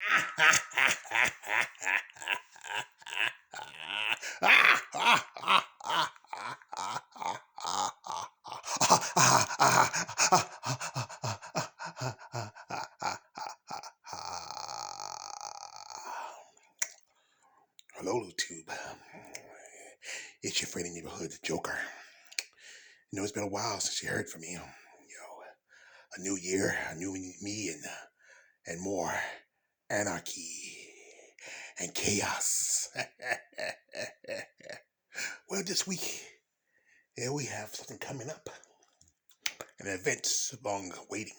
Hello, YouTube. It's your friendly neighborhood Joker. It's been a while since you heard from me. A new year, a new me, and more anarchy and chaos. Well, this week, we have something coming up. An event long waiting.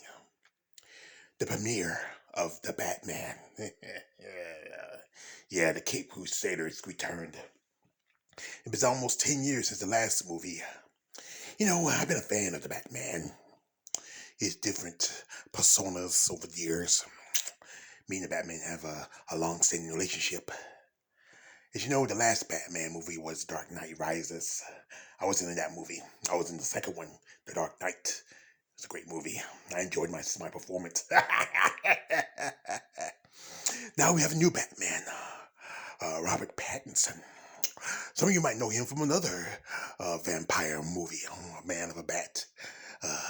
The premiere of The Batman. Yeah, the Cape Crusaders returned. It was almost 10 years since the last movie. I've been a fan of The Batman. His different personas over the years. Me and the Batman have a long-standing relationship. As you know, the last Batman movie was Dark Knight Rises. I wasn't in that movie. I was in the second one, The Dark Knight. It's a great movie. I enjoyed my performance. Now we have a new Batman, Robert Pattinson. Some of you might know him from another vampire movie, Man of a Bat,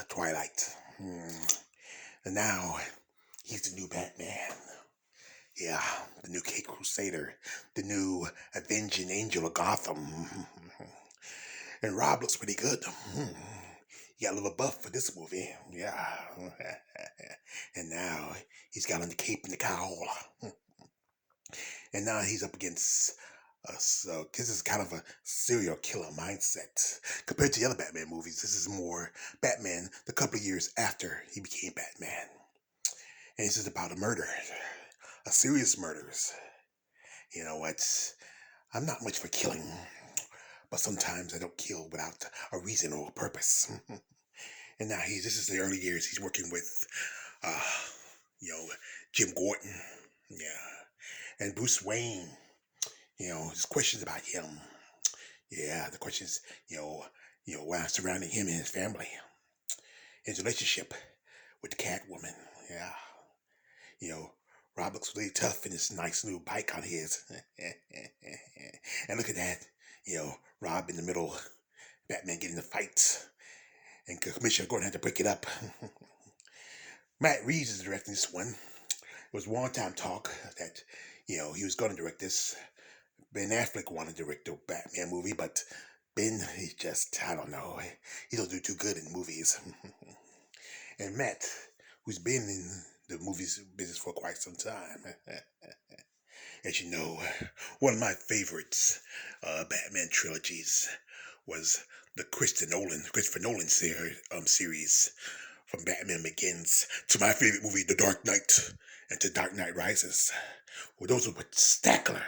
Twilight. And now he's the new Batman. Yeah, the new Cape Crusader, the new Avenging Angel of Gotham. And Rob looks pretty good. He got a little buff for this movie. Yeah. And now he's got on the cape and the cowl. And now he's up against us. This is kind of a serial killer mindset. Compared to the other Batman movies, this is more Batman the couple of years after he became Batman. And this is about a murder. A serious murders. You know what? I'm not much for killing. But sometimes I don't kill without a reason or a purpose. And now this is the early years. He's working with, Jim Gordon. Yeah. And Bruce Wayne. There's questions about him. Yeah, the questions, surrounding him and his family. His relationship with the Catwoman. Yeah. Rob looks really tough in this nice new bike on his. And look at that. Rob in the middle, Batman getting the fights, and Commissioner Gordon had to break it up. Matt Reeves is directing this one. It was one time talk that, he was going to direct this. Ben Affleck wanted to direct the Batman movie, but Ben, he's just, I don't know, he don't do too good in movies. And Matt, who's been in the movies business for quite some time. As you know, one of my favorites Batman trilogies was the Christopher Nolan series, from Batman Begins to my favorite movie, The Dark Knight, and to Dark Knight Rises. Well, those were spectacular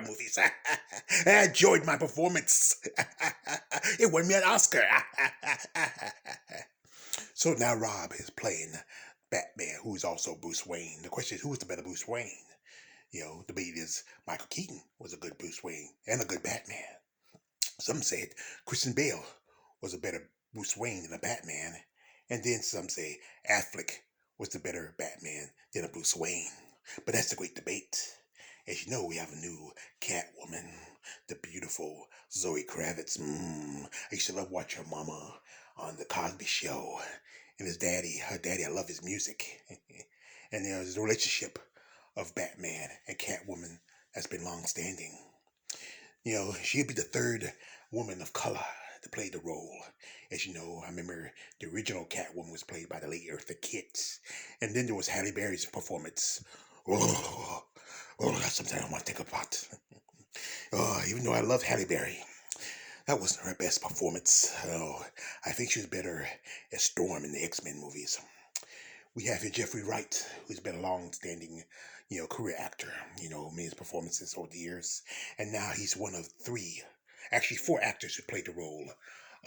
movies. I enjoyed my performance. It won me an Oscar. So now Rob is playing Batman, who is also Bruce Wayne. The question is, who is the better Bruce Wayne? The debate is Michael Keaton was a good Bruce Wayne and a good Batman. Some said Christian Bale was a better Bruce Wayne than a Batman. And then some say Affleck was the better Batman than a Bruce Wayne. But that's the great debate. As you know, we have a new Catwoman, the beautiful Zoe Kravitz. I used to love watching her mama on The Cosby Show. And her daddy, I love his music. And there's a relationship of Batman and Catwoman that's been long-standing. She'd be the third woman of color to play the role. As you know, I remember the original Catwoman was played by the late Eartha Kitt. And then there was Halle Berry's performance. Oh, that's something I want to think about. Even though I love Halle Berry, that wasn't her best performance. I think she was better as Storm in the X-Men movies. We have here Jeffrey Wright, who's been a long-standing, career actor, many performances over the years. And now he's one of four actors who played the role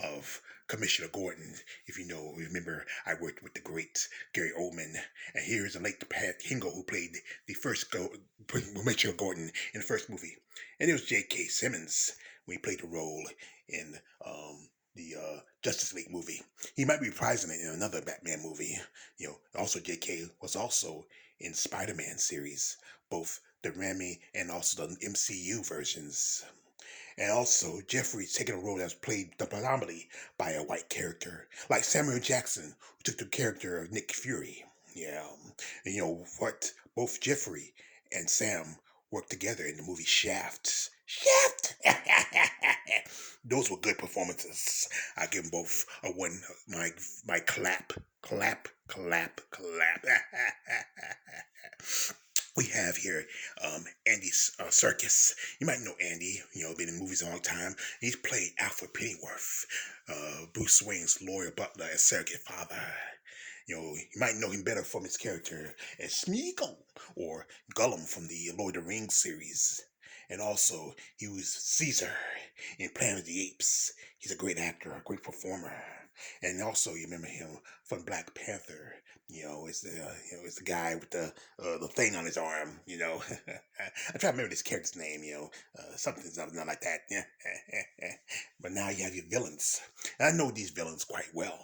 of Commissioner Gordon. If remember, I worked with the great Gary Oldman. And here's the late Pat Hingle, who played the first Commissioner Gordon in the first movie. And it was J.K. Simmons when he played the role in the Justice League movie. He might be reprising it in another Batman movie. Also J.K. was also in Spider-Man series, both the Raimi and also the MCU versions. And also, Jeffrey's taking a role that's played predominantly by a white character, like Samuel Jackson, who took the character of Nick Fury. Yeah, and what? Both Jeffrey and Sam worked together in the movie Shaft. Shaft. Those were good performances. I give them both a one. My clap, clap, clap, clap. We have here Andy Serkis. You might know Andy. Been in movies a long time. He's played Alfred Pennyworth, Bruce Wayne's lawyer butler as surrogate father. You might know him better from his character as Smeagol or Gollum from the Lord of the Rings series. And also, he was Caesar in Planet of the Apes. He's a great actor, a great performer. And also, you remember him from Black Panther. It's the guy with the thing on his arm. I try to remember this character's name. Something like that. But now you have your villains. And I know these villains quite well.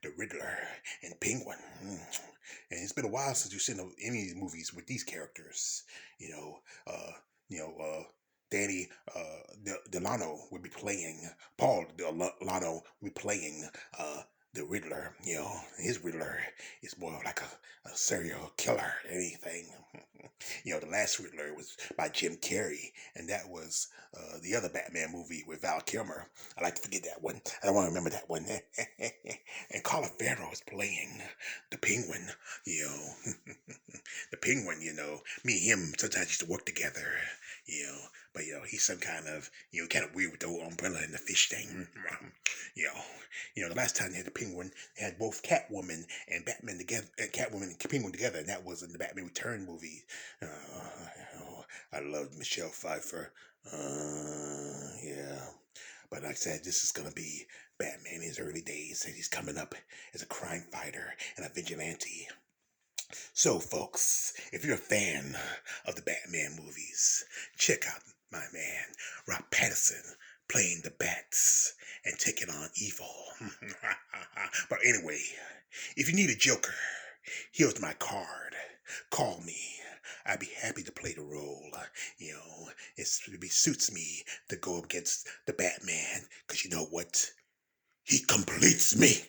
The Riddler and Penguin. And it's been a while since you've seen any of these movies with these characters. Danny Delano would be playing Paul Delano would be playing the Riddler. His Riddler is more like a serial killer than anything. The last Riddler was by Jim Carrey, and that was the other Batman movie with Val Kilmer. I like to forget that one. I don't want to remember that one. And Colin Farrell is playing the Penguin. The Penguin. Me and him sometimes used to work together. But he's some kind of kind of weird with the whole umbrella and the fish thing. The last time they had the Penguin, they had both Catwoman and Batman together, Catwoman and Penguin together, and that was in the Batman Return movie. I loved Michelle Pfeiffer. Yeah. But like I said, this is going to be Batman in his early days, and he's coming up as a crime fighter and a vigilante. So, folks, if you're a fan of the Batman movies, check out my man, Rob Pattinson, playing the Bats and taking on evil. But anyway, if you need a Joker, here's my card. Call me. I'd be happy to play the role. It suits me to go against the Batman, because you know what? He completes me.